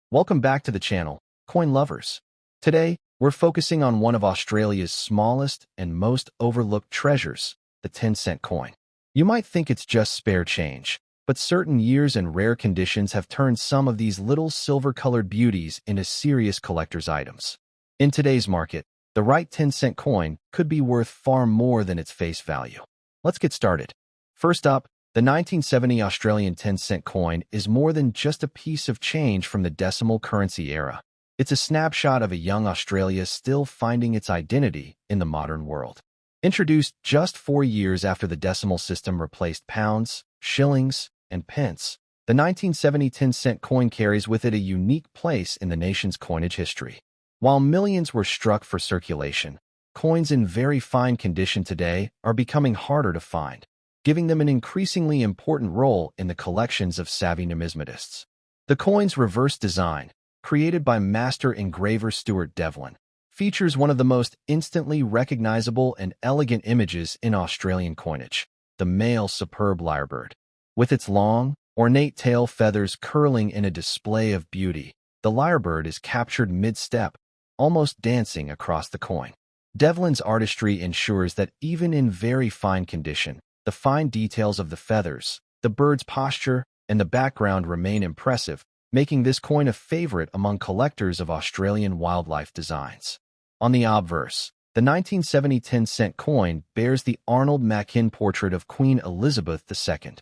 Welcome back to the channel, Coin Lovers. Today, we're focusing on one of Australia's smallest and most overlooked treasures, the 10-cent coin. You might think it's just spare change, but certain years and rare conditions have turned some of these little silver-colored beauties into serious collector's items. In today's market, the right 10-cent coin could be worth far more than its face value. Let's get started. First up, the 1970 Australian 10-cent coin is more than just a piece of change from the decimal currency era. It's a snapshot of a young Australia still finding its identity in the modern world. Introduced just 4 years after the decimal system replaced pounds, shillings, and pence, the 1970 10-cent coin carries with it a unique place in the nation's coinage history. While millions were struck for circulation, coins in very fine condition today are becoming harder to find, giving them an increasingly important role in the collections of savvy numismatists. The coin's reverse design, created by master engraver Stuart Devlin, features one of the most instantly recognizable and elegant images in Australian coinage, the male superb lyrebird. With its long, ornate tail feathers curling in a display of beauty, the lyrebird is captured mid-step, almost dancing across the coin. Devlin's artistry ensures that even in very fine condition, the fine details of the feathers, the bird's posture, and the background remain impressive, making this coin a favorite among collectors of Australian wildlife designs. On the obverse, the 1970 10-cent coin bears the Arnold Machin portrait of Queen Elizabeth II.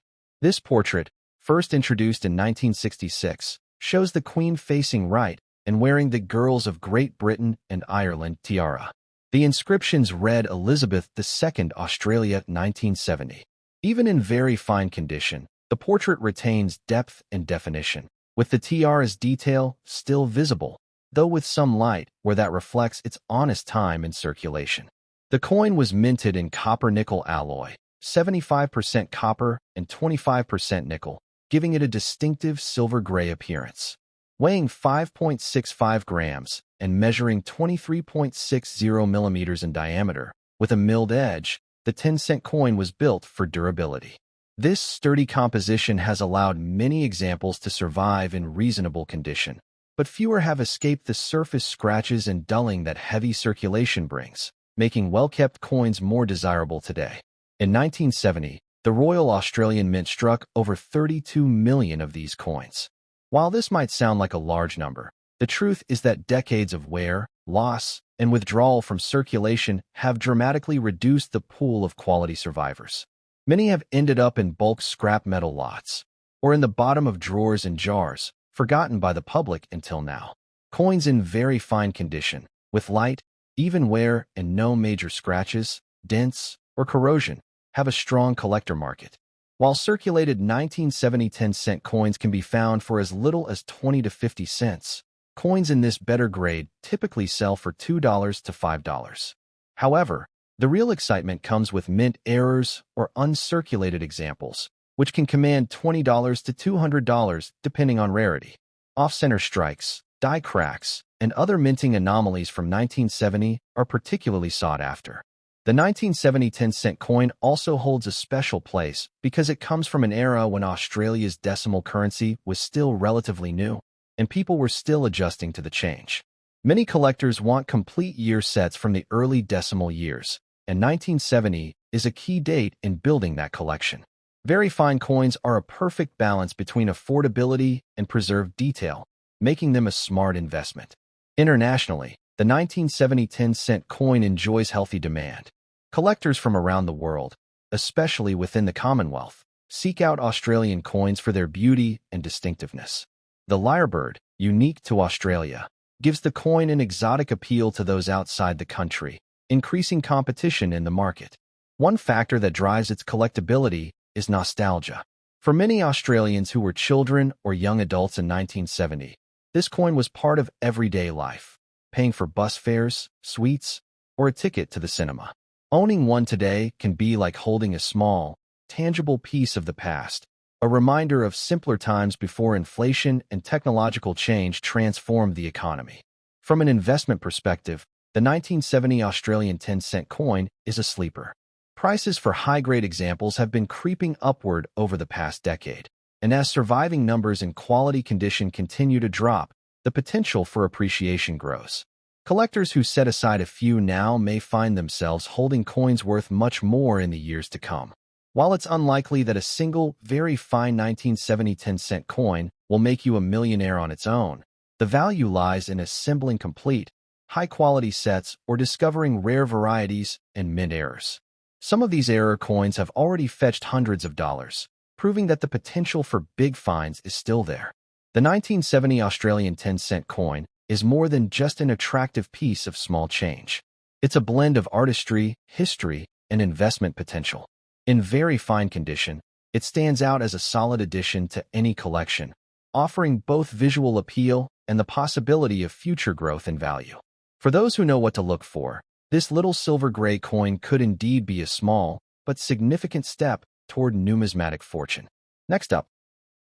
This portrait, first introduced in 1966, shows the Queen facing right and wearing the Girls of Great Britain and Ireland tiara. The inscriptions read Elizabeth II, Australia 1970. Even in very fine condition, the portrait retains depth and definition, with the tiara's detail still visible, though with some light where that reflects its honest time in circulation. The coin was minted in copper-nickel alloy, 75% copper and 25% nickel, giving it a distinctive silver-gray appearance. Weighing 5.65 grams and measuring 23.60 millimeters in diameter, with a milled edge, the 10-cent coin was built for durability. This sturdy composition has allowed many examples to survive in reasonable condition, but fewer have escaped the surface scratches and dulling that heavy circulation brings, making well-kept coins more desirable today. In 1970, the Royal Australian Mint struck over 32 million of these coins. While this might sound like a large number, the truth is that decades of wear, loss, and withdrawal from circulation have dramatically reduced the pool of quality survivors. Many have ended up in bulk scrap metal lots, or in the bottom of drawers and jars, forgotten by the public until now. Coins in very fine condition, with light, even wear, and no major scratches, dents, or corrosion, have a strong collector market. While circulated 1970 10-cent coins can be found for as little as 20 to 50 cents, coins in this better grade typically sell for $2 to $5. However, the real excitement comes with mint errors or uncirculated examples, which can command $20 to $200 depending on rarity. Off-center strikes, die cracks, and other minting anomalies from 1970 are particularly sought after. The 1970 10-cent coin also holds a special place because it comes from an era when Australia's decimal currency was still relatively new, and people were still adjusting to the change. Many collectors want complete year sets from the early decimal years, and 1970 is a key date in building that collection. Very fine coins are a perfect balance between affordability and preserved detail, making them a smart investment. Internationally, the 1970 10-cent coin enjoys healthy demand. Collectors from around the world, especially within the Commonwealth, seek out Australian coins for their beauty and distinctiveness. The lyrebird, unique to Australia, gives the coin an exotic appeal to those outside the country, increasing competition in the market. One factor that drives its collectability is nostalgia. For many Australians who were children or young adults in 1970, this coin was part of everyday life, paying for bus fares, sweets, or a ticket to the cinema. Owning one today can be like holding a small, tangible piece of the past, a reminder of simpler times before inflation and technological change transformed the economy. From an investment perspective, the 1970 Australian 10-cent coin is a sleeper. Prices for high-grade examples have been creeping upward over the past decade, and as surviving numbers in quality condition continue to drop, the potential for appreciation grows. Collectors who set aside a few now may find themselves holding coins worth much more in the years to come. While it's unlikely that a single, very fine 1970 10-cent coin will make you a millionaire on its own, the value lies in assembling complete, high-quality sets or discovering rare varieties and mint errors. Some of these error coins have already fetched hundreds of dollars, proving that the potential for big finds is still there. The 1970 Australian 10-cent coin is more than just an attractive piece of small change. It's a blend of artistry, history, and investment potential. In very fine condition, it stands out as a solid addition to any collection, offering both visual appeal and the possibility of future growth in value. For those who know what to look for, this little silver gray coin could indeed be a small but significant step toward numismatic fortune. Next up,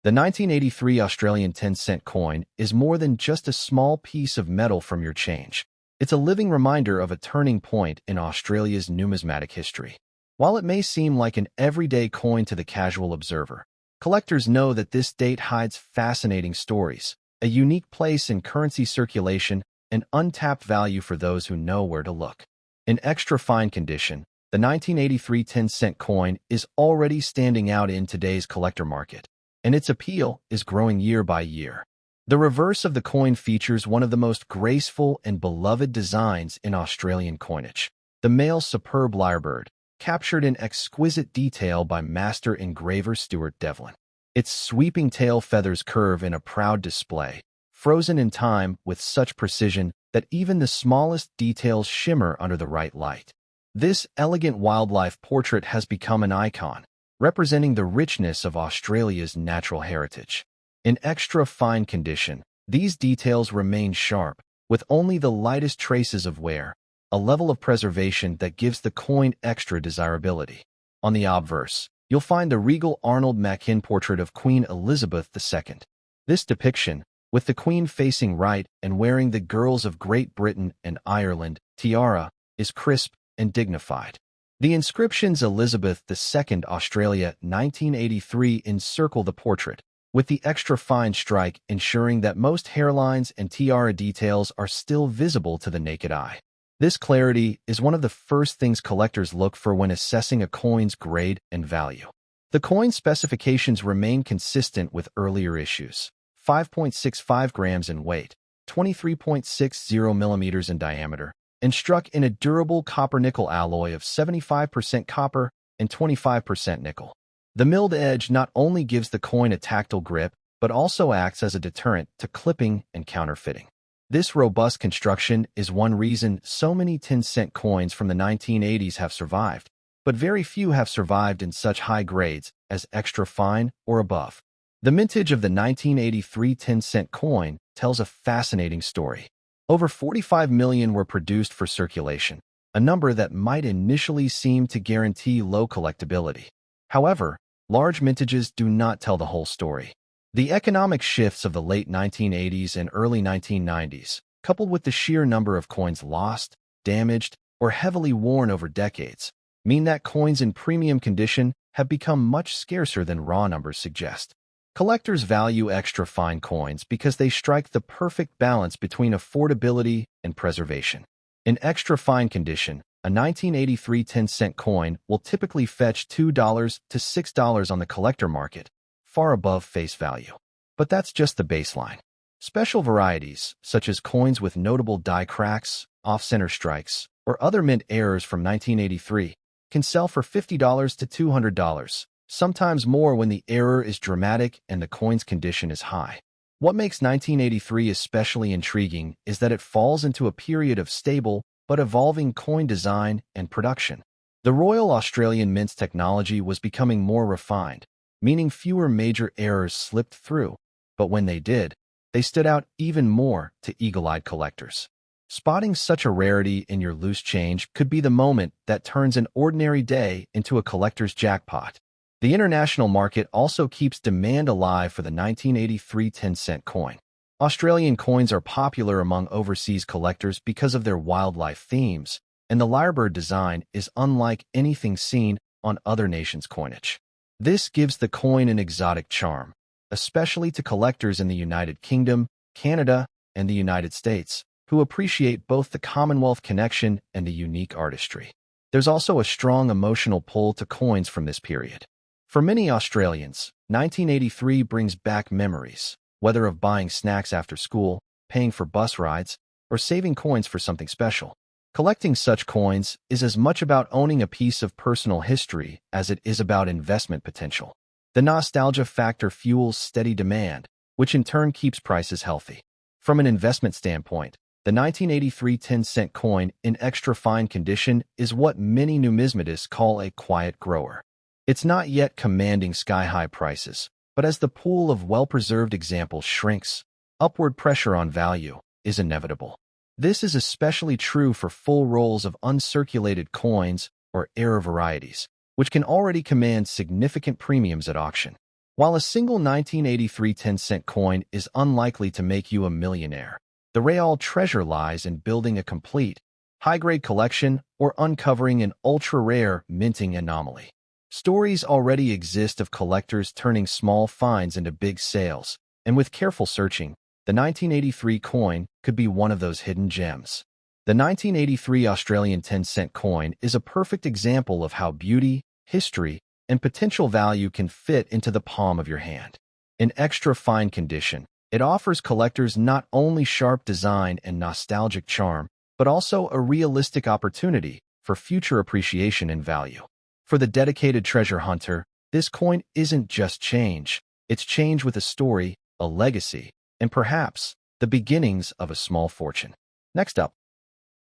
the 1983 Australian 10-cent coin is more than just a small piece of metal from your change. It's a living reminder of a turning point in Australia's numismatic history. While it may seem like an everyday coin to the casual observer, collectors know that this date hides fascinating stories, a unique place in currency circulation, and untapped value for those who know where to look. In extra fine condition, the 1983 10-cent coin is already standing out in today's collector market, and its appeal is growing year by year. The reverse of the coin features one of the most graceful and beloved designs in Australian coinage, the male superb lyrebird, captured in exquisite detail by master engraver Stuart Devlin. Its sweeping tail feathers curve in a proud display, frozen in time with such precision that even the smallest details shimmer under the right light. This elegant wildlife portrait has become an icon, representing the richness of Australia's natural heritage. In extra fine condition, these details remain sharp, with only the lightest traces of wear, a level of preservation that gives the coin extra desirability. On the obverse, you'll find the regal Arnold Machin portrait of Queen Elizabeth II. This depiction, with the Queen facing right and wearing the Girls of Great Britain and Ireland tiara, is crisp and dignified. The inscriptions Elizabeth II Australia 1983 encircle the portrait, with the extra fine strike ensuring that most hairlines and tiara details are still visible to the naked eye. This clarity is one of the first things collectors look for when assessing a coin's grade and value. The coin specifications remain consistent with earlier issues: 5.65 grams in weight, 23.60 millimeters in diameter, and struck in a durable copper-nickel alloy of 75% copper and 25% nickel. The milled edge not only gives the coin a tactile grip, but also acts as a deterrent to clipping and counterfeiting. This robust construction is one reason so many 10-cent coins from the 1980s have survived, but very few have survived in such high grades as extra fine or above. The mintage of the 1983 10-cent coin tells a fascinating story. Over 45 million were produced for circulation, a number that might initially seem to guarantee low collectability. However, large mintages do not tell the whole story. The economic shifts of the late 1980s and early 1990s, coupled with the sheer number of coins lost, damaged, or heavily worn over decades, mean that coins in premium condition have become much scarcer than raw numbers suggest. Collectors value extra fine coins because they strike the perfect balance between affordability and preservation. In extra fine condition, a 1983 10-cent coin will typically fetch $2 to $6 on the collector market, far above face value. But that's just the baseline. Special varieties, such as coins with notable die cracks, off-center strikes, or other mint errors from 1983, can sell for $50 to $200, sometimes more when the error is dramatic and the coin's condition is high. What makes 1983 especially intriguing is that it falls into a period of stable but evolving coin design and production. The Royal Australian Mint's technology was becoming more refined, meaning fewer major errors slipped through, but when they did, they stood out even more to eagle-eyed collectors. Spotting such a rarity in your loose change could be the moment that turns an ordinary day into a collector's jackpot. The international market also keeps demand alive for the 1983 10-cent coin. Australian coins are popular among overseas collectors because of their wildlife themes, and the lyrebird design is unlike anything seen on other nations' coinage. This gives the coin an exotic charm, especially to collectors in the United Kingdom, Canada, and the United States, who appreciate both the Commonwealth connection and the unique artistry. There's also a strong emotional pull to coins from this period. For many Australians, 1983 brings back memories, whether of buying snacks after school, paying for bus rides, or saving coins for something special. Collecting such coins is as much about owning a piece of personal history as it is about investment potential. The nostalgia factor fuels steady demand, which in turn keeps prices healthy. From an investment standpoint, the 1983 10-cent coin in extra fine condition is what many numismatists call a quiet grower. It's not yet commanding sky-high prices, but as the pool of well-preserved examples shrinks, upward pressure on value is inevitable. This is especially true for full rolls of uncirculated coins or era varieties, which can already command significant premiums at auction. While a single 1983 10-cent coin is unlikely to make you a millionaire, the real treasure lies in building a complete, high-grade collection or uncovering an ultra-rare minting anomaly. Stories already exist of collectors turning small finds into big sales, and with careful searching, the 1983 coin could be one of those hidden gems. The 1983 Australian 10-cent coin is a perfect example of how beauty, history, and potential value can fit into the palm of your hand. In extra fine condition, it offers collectors not only sharp design and nostalgic charm, but also a realistic opportunity for future appreciation and value. For the dedicated treasure hunter, this coin isn't just change, it's change with a story, a legacy, and perhaps the beginnings of a small fortune. Next up,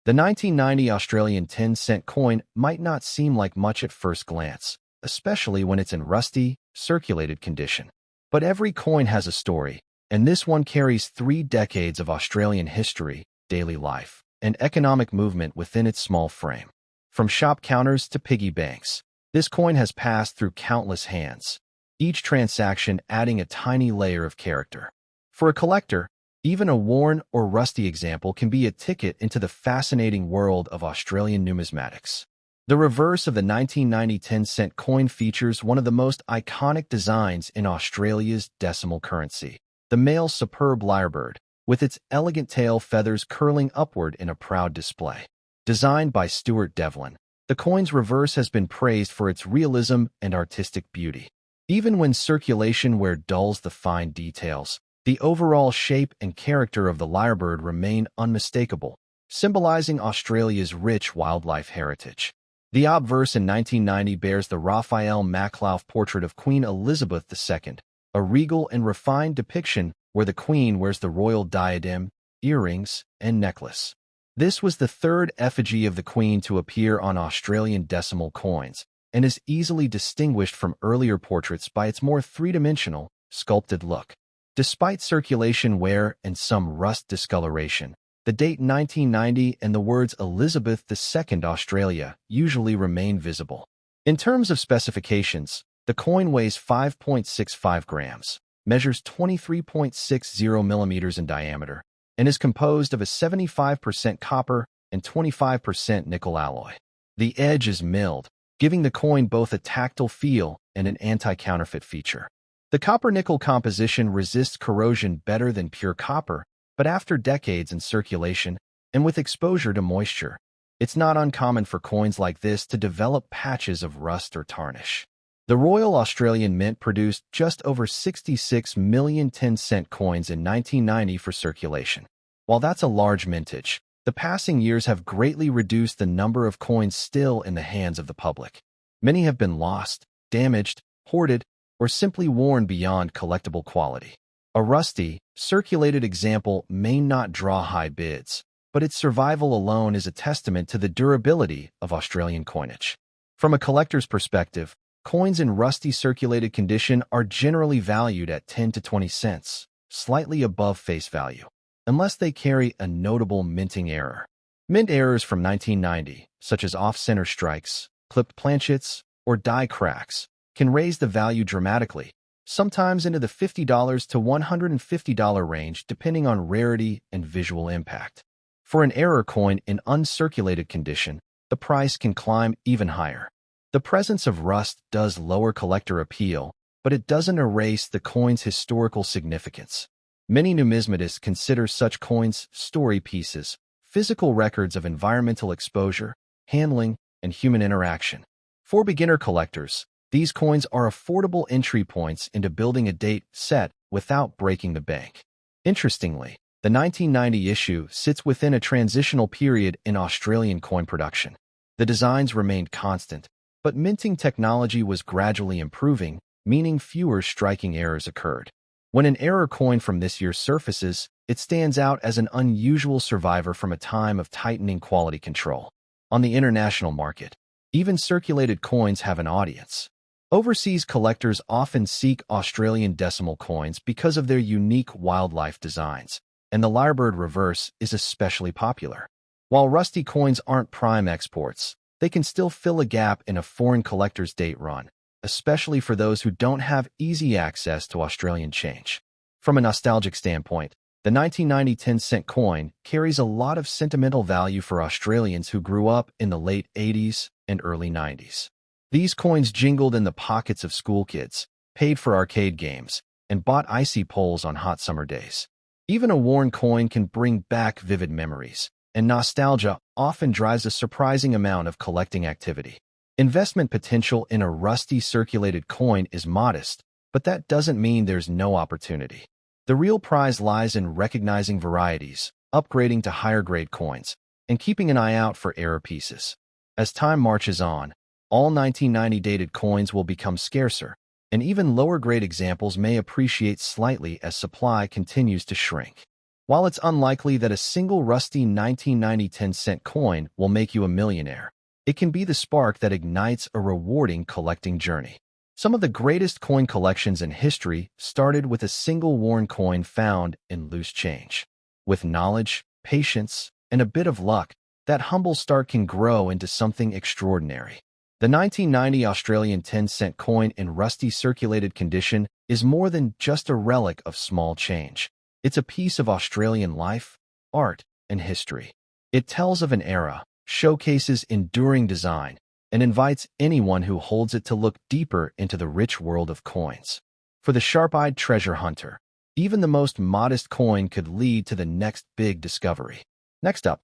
the 1990 Australian 10-cent coin might not seem like much at first glance, especially when it's in rusty, circulated condition. But every coin has a story, and this one carries 3 decades of Australian history, daily life, and economic movement within its small frame. From shop counters to piggy banks, this coin has passed through countless hands, each transaction adding a tiny layer of character. For a collector, even a worn or rusty example can be a ticket into the fascinating world of Australian numismatics. The reverse of the 1990 10-cent coin features one of the most iconic designs in Australia's decimal currency, the male superb lyrebird, with its elegant tail feathers curling upward in a proud display. Designed by Stuart Devlin, the coin's reverse has been praised for its realism and artistic beauty. Even when circulation wear dulls the fine details, the overall shape and character of the lyrebird remain unmistakable, symbolizing Australia's rich wildlife heritage. The obverse in 1990 bears the Raphael Maklauf portrait of Queen Elizabeth II, a regal and refined depiction where the Queen wears the royal diadem, earrings, and necklace. This was the 3rd effigy of the Queen to appear on Australian decimal coins, and is easily distinguished from earlier portraits by its more three-dimensional, sculpted look. Despite circulation wear and some rust discoloration, the date 1990 and the words Elizabeth II Australia usually remain visible. In terms of specifications, the coin weighs 5.65 grams, measures 23.60 millimeters in diameter, and is composed of a 75% copper and 25% nickel alloy. The edge is milled, giving the coin both a tactile feel and an anti-counterfeit feature. The copper-nickel composition resists corrosion better than pure copper, but after decades in circulation and with exposure to moisture, it's not uncommon for coins like this to develop patches of rust or tarnish. The Royal Australian Mint produced just over 66 million 10-cent coins in 1990 for circulation. While that's a large mintage, the passing years have greatly reduced the number of coins still in the hands of the public. Many have been lost, damaged, hoarded, or simply worn beyond collectible quality. A rusty, circulated example may not draw high bids, but its survival alone is a testament to the durability of Australian coinage. From a collector's perspective, coins in rusty circulated condition are generally valued at 10 to 20 cents, slightly above face value, unless they carry a notable minting error. Mint errors from 1990, such as off-center strikes, clipped planchets, or die cracks, can raise the value dramatically, sometimes into the $50 to $150 range depending on rarity and visual impact. For an error coin in uncirculated condition, the price can climb even higher. The presence of rust does lower collector appeal, but it doesn't erase the coin's historical significance. Many numismatists consider such coins story pieces, physical records of environmental exposure, handling, and human interaction. For beginner collectors, these coins are affordable entry points into building a date set without breaking the bank. Interestingly, the 1990 issue sits within a transitional period in Australian coin production. The designs remained constant, but minting technology was gradually improving, meaning fewer striking errors occurred. When an error coin from this year surfaces, it stands out as an unusual survivor from a time of tightening quality control. On the international market, even circulated coins have an audience. Overseas collectors often seek Australian decimal coins because of their unique wildlife designs, and the lyrebird reverse is especially popular. While rusty coins aren't prime exports, they can still fill a gap in a foreign collector's date run, especially for those who don't have easy access to Australian change. From a nostalgic standpoint, the 1990 10-cent coin carries a lot of sentimental value for Australians who grew up in the late 80s and early 90s. These coins jingled in the pockets of school kids, paid for arcade games, and bought icy poles on hot summer days. Even a worn coin can bring back vivid memories, and nostalgia often drives a surprising amount of collecting activity. Investment potential in a rusty circulated coin is modest, but that doesn't mean there's no opportunity. The real prize lies in recognizing varieties, upgrading to higher-grade coins, and keeping an eye out for error pieces. As time marches on, all 1990 dated coins will become scarcer, and even lower-grade examples may appreciate slightly as supply continues to shrink. While it's unlikely that a single rusty 1990 10-cent coin will make you a millionaire, it can be the spark that ignites a rewarding collecting journey. Some of the greatest coin collections in history started with a single worn coin found in loose change. With knowledge, patience, and a bit of luck, that humble start can grow into something extraordinary. The 1990 Australian 10-cent coin in rusty circulated condition is more than just a relic of small change. It's a piece of Australian life, art, and history. It tells of an era, showcases enduring design, and invites anyone who holds it to look deeper into the rich world of coins. For the sharp-eyed treasure hunter, even the most modest coin could lead to the next big discovery. Next up,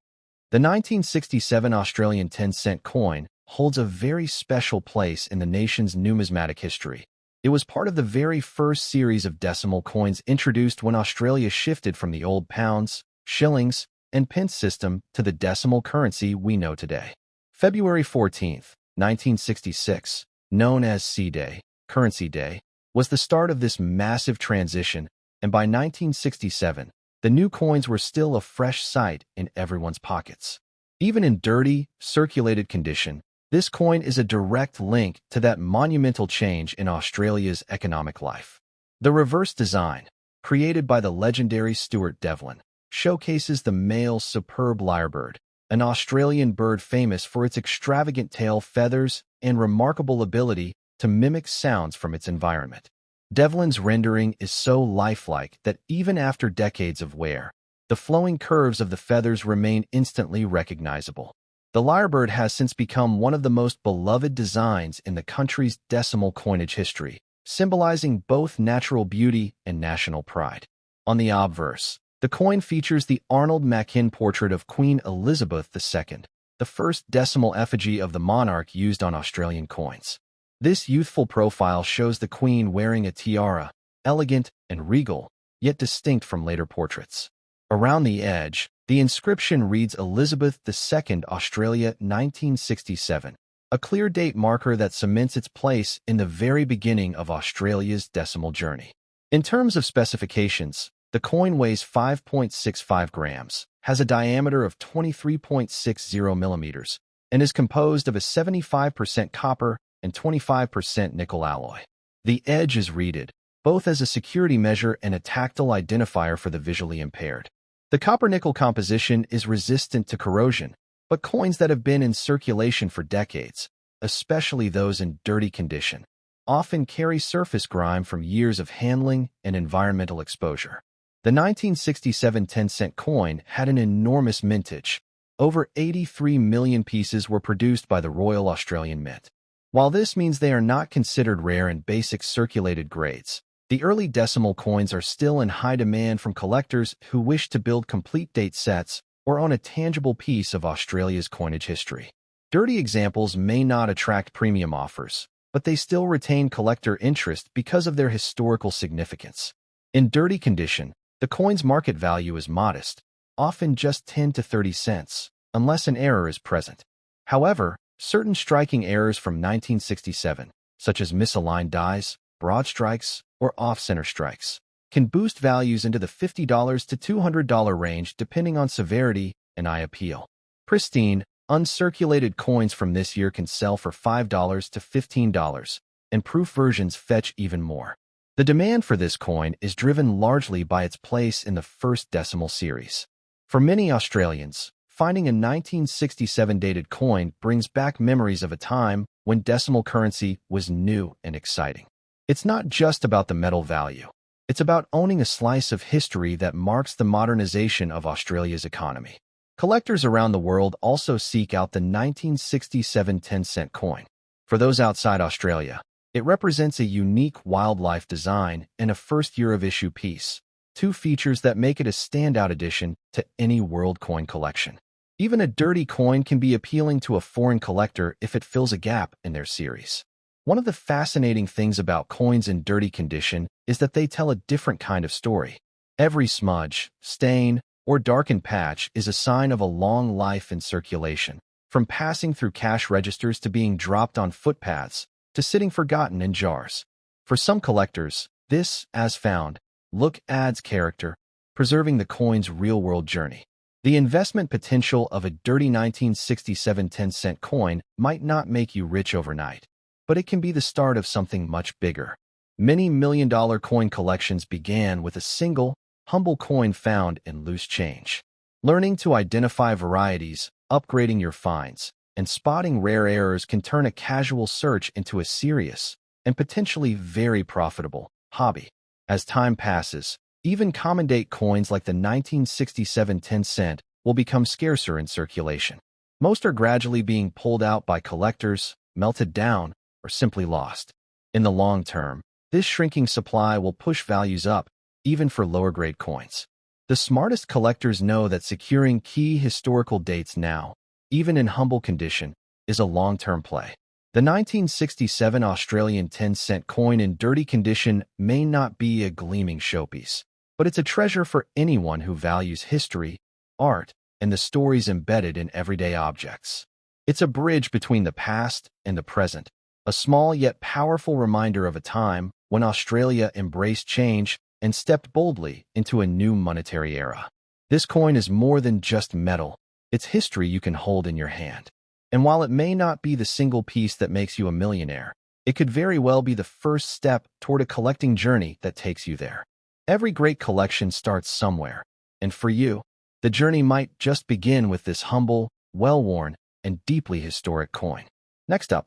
the 1967 Australian 10-cent coin holds a very special place in the nation's numismatic history. It was part of the very first series of decimal coins introduced when Australia shifted from the old pounds, shillings, and pence system to the decimal currency we know today. February 14, 1966, known as C-Day, Currency Day, was the start of this massive transition, and by 1967, the new coins were still a fresh sight in everyone's pockets. Even in dirty, circulated condition, this coin is a direct link to that monumental change in Australia's economic life. The reverse design, created by the legendary Stuart Devlin, showcases the male superb lyrebird, an Australian bird famous for its extravagant tail feathers and remarkable ability to mimic sounds from its environment. Devlin's rendering is so lifelike that even after decades of wear, the flowing curves of the feathers remain instantly recognizable. The lyrebird has since become one of the most beloved designs in the country's decimal coinage history, symbolizing both natural beauty and national pride. On the obverse, the coin features the Arnold Machin portrait of Queen Elizabeth II, the first decimal effigy of the monarch used on Australian coins. This youthful profile shows the Queen wearing a tiara, elegant and regal, yet distinct from later portraits. Around the edge, the inscription reads Elizabeth II, Australia, 1967, a clear date marker that cements its place in the very beginning of Australia's decimal journey. In terms of specifications, the coin weighs 5.65 grams, has a diameter of 23.60 millimeters, and is composed of a 75% copper and 25% nickel alloy. The edge is reeded, both as a security measure and a tactile identifier for the visually impaired. The copper-nickel composition is resistant to corrosion, but coins that have been in circulation for decades, especially those in dirty condition, often carry surface grime from years of handling and environmental exposure. The 1967 10-cent coin had an enormous mintage. Over 83 million pieces were produced by the Royal Australian Mint. While this means they are not considered rare in basic circulated grades, The early decimal coins are still in high demand from collectors who wish to build complete date sets or own a tangible piece of Australia's coinage history. Dirty examples may not attract premium offers, but they still retain collector interest because of their historical significance. In dirty condition, the coin's market value is modest, often just 10 to 30 cents, unless an error is present. However, certain striking errors from 1967, such as misaligned dies, broad strikes, or off-center strikes, can boost values into the $50 to $200 range depending on severity and eye appeal. Pristine, uncirculated coins from this year can sell for $5 to $15, and proof versions fetch even more. The demand for this coin is driven largely by its place in the first decimal series. For many Australians, finding a 1967 dated coin brings back memories of a time when decimal currency was new and exciting. It's not just about the metal value. It's about owning a slice of history that marks the modernization of Australia's economy. Collectors around the world also seek out the 1967 10-cent coin. For those outside Australia, it represents a unique wildlife design and a first-year-of-issue piece, two features that make it a standout addition to any world coin collection. Even a dirty coin can be appealing to a foreign collector if it fills a gap in their series. One of the fascinating things about coins in dirty condition is that they tell a different kind of story. Every smudge, stain, or darkened patch is a sign of a long life in circulation, from passing through cash registers to being dropped on footpaths to sitting forgotten in jars. For some collectors, this, as found, look adds character, preserving the coin's real-world journey. The investment potential of a dirty 1967 10-cent coin might not make you rich overnight, but it can be the start of something much bigger. Many million-dollar coin collections began with a single, humble coin found in loose change. Learning to identify varieties, upgrading your finds, and spotting rare errors can turn a casual search into a serious and potentially very profitable hobby. As time passes, even common-date coins like the 1967 10-cent will become scarcer in circulation. Most are gradually being pulled out by collectors, melted down, or simply lost. In the long term, this shrinking supply will push values up, even for lower-grade coins. The smartest collectors know that securing key historical dates now, even in humble condition, is a long-term play. The 1967 Australian 10-cent coin in dirty condition may not be a gleaming showpiece, but it's a treasure for anyone who values history, art, and the stories embedded in everyday objects. It's a bridge between the past and the present, a small yet powerful reminder of a time when Australia embraced change and stepped boldly into a new monetary era. This coin is more than just metal. It's history you can hold in your hand. And while it may not be the single piece that makes you a millionaire, it could very well be the first step toward a collecting journey that takes you there. Every great collection starts somewhere, and for you, the journey might just begin with this humble, well-worn, and deeply historic coin. Next up,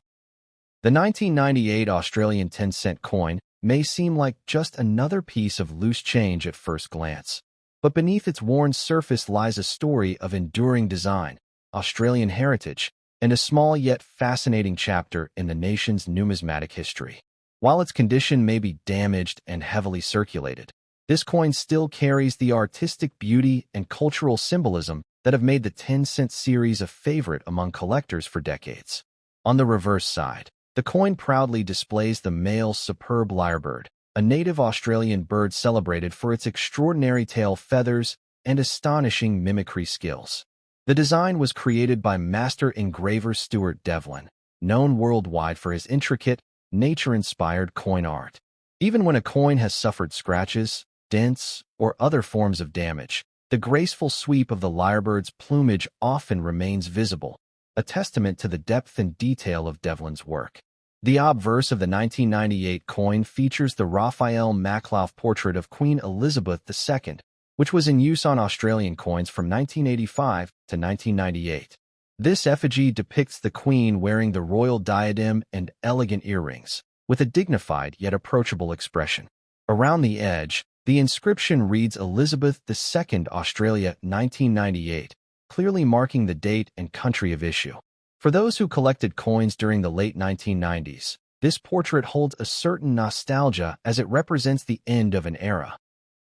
the 1998 Australian 10-cent coin may seem like just another piece of loose change at first glance, but beneath its worn surface lies a story of enduring design, Australian heritage, and a small yet fascinating chapter in the nation's numismatic history. While its condition may be damaged and heavily circulated, this coin still carries the artistic beauty and cultural symbolism that have made the 10-cent series a favorite among collectors for decades. On the reverse side, the coin proudly displays the male superb lyrebird, a native Australian bird celebrated for its extraordinary tail feathers and astonishing mimicry skills. The design was created by master engraver Stuart Devlin, known worldwide for his intricate, nature-inspired coin art. Even when a coin has suffered scratches, dents, or other forms of damage, the graceful sweep of the lyrebird's plumage often remains visible, a testament to the depth and detail of Devlin's work. The obverse of the 1998 coin features the Raphael Makhlouf portrait of Queen Elizabeth II, which was in use on Australian coins from 1985 to 1998. This effigy depicts the Queen wearing the royal diadem and elegant earrings, with a dignified yet approachable expression. Around the edge, the inscription reads Elizabeth II, Australia, 1998, clearly marking the date and country of issue. For those who collected coins during the late 1990s, This portrait holds a certain nostalgia as it represents the end of an era.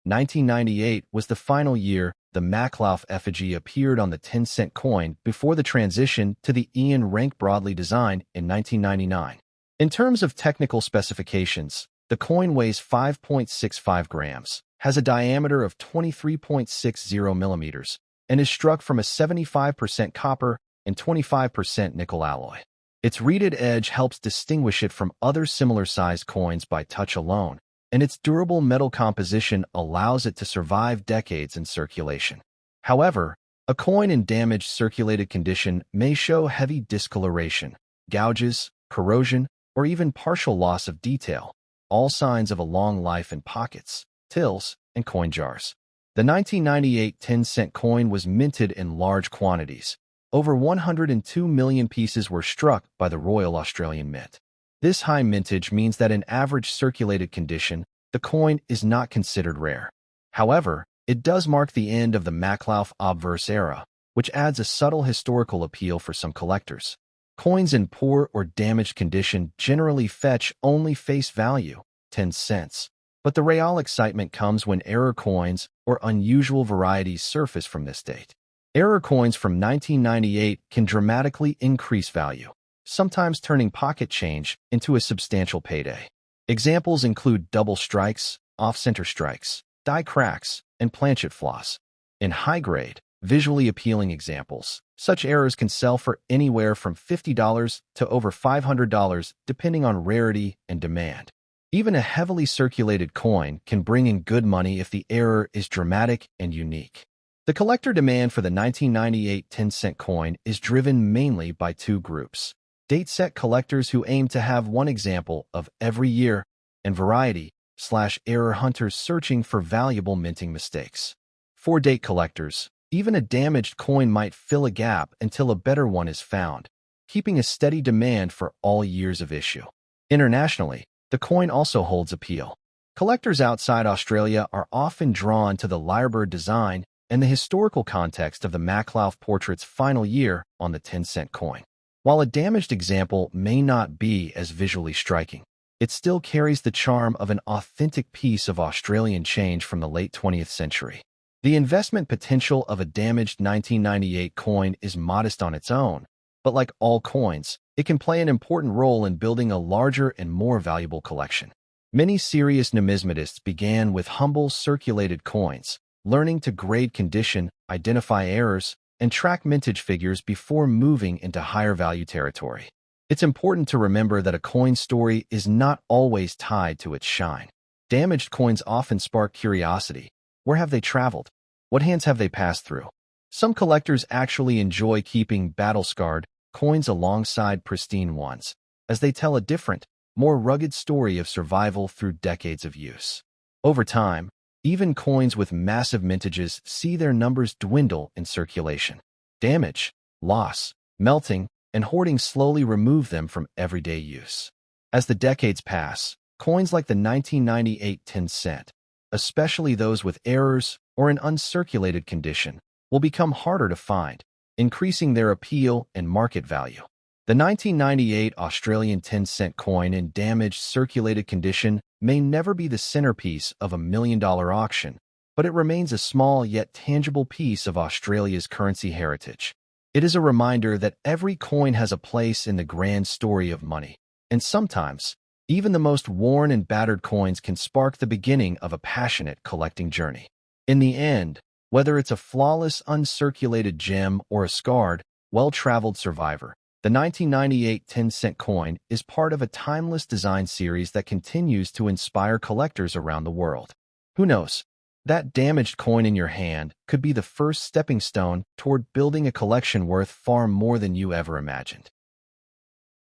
1998 was the final year the Maclouf effigy appeared on the 10-cent coin before the transition to the Ian Rank Broadley design in 1999. In terms of technical specifications, the coin weighs 5.65 grams, has a diameter of 23.60 millimeters, and is struck from a 75% copper and 25% nickel alloy. Its reeded edge helps distinguish it from other similar-sized coins by touch alone, and its durable metal composition allows it to survive decades in circulation. However, a coin in damaged circulated condition may show heavy discoloration, gouges, corrosion, or even partial loss of detail, all signs of a long life in pockets, tills, and coin jars. The 1998 10-cent coin was minted in large quantities. Over 102 million pieces were struck by the Royal Australian Mint. This high mintage means that in average circulated condition, the coin is not considered rare. However, it does mark the end of the Maclouf obverse era, which adds a subtle historical appeal for some collectors. Coins in poor or damaged condition generally fetch only face value, 10 cents. But the real excitement comes when error coins or unusual varieties surface from this date. Error coins from 1998 can dramatically increase value, sometimes turning pocket change into a substantial payday. Examples include double strikes, off-center strikes, die cracks, and planchet floss. In high-grade, visually appealing examples, such errors can sell for anywhere from $50 to over $500 depending on rarity and demand. Even a heavily circulated coin can bring in good money if the error is dramatic and unique. The collector demand for the 1998 10-cent coin is driven mainly by two groups: date-set collectors who aim to have one example of every year, and variety/error hunters searching for valuable minting mistakes. For date collectors, even a damaged coin might fill a gap until a better one is found, keeping a steady demand for all years of issue. Internationally, the coin also holds appeal. Collectors outside Australia are often drawn to the lyrebird design and the historical context of the Maclouf portrait's final year on the 10-cent coin. While a damaged example may not be as visually striking, it still carries the charm of an authentic piece of Australian change from the late 20th century. The investment potential of a damaged 1998 coin is modest on its own, but like all coins, it can play an important role in building a larger and more valuable collection. Many serious numismatists began with humble circulated coins, learning to grade condition, identify errors, and track mintage figures before moving into higher value territory. It's important to remember that a coin's story is not always tied to its shine. Damaged coins often spark curiosity. Where have they traveled? What hands have they passed through? Some collectors actually enjoy keeping battle-scarred coins alongside pristine ones, as they tell a different, more rugged story of survival through decades of use. Over time, even coins with massive mintages see their numbers dwindle in circulation. Damage, loss, melting, and hoarding slowly remove them from everyday use. As the decades pass, coins like the 1998 10-cent, especially those with errors or in uncirculated condition, will become harder to find, increasing their appeal and market value. The 1998 Australian 10-cent coin in damaged circulated condition may never be the centerpiece of a million-dollar auction, but it remains a small yet tangible piece of Australia's currency heritage. It is a reminder that every coin has a place in the grand story of money, and sometimes, even the most worn and battered coins can spark the beginning of a passionate collecting journey. In the end, whether it's a flawless, uncirculated gem or a scarred, well-traveled survivor, the 1998 10-cent coin is part of a timeless design series that continues to inspire collectors around the world. Who knows? That damaged coin in your hand could be the first stepping stone toward building a collection worth far more than you ever imagined.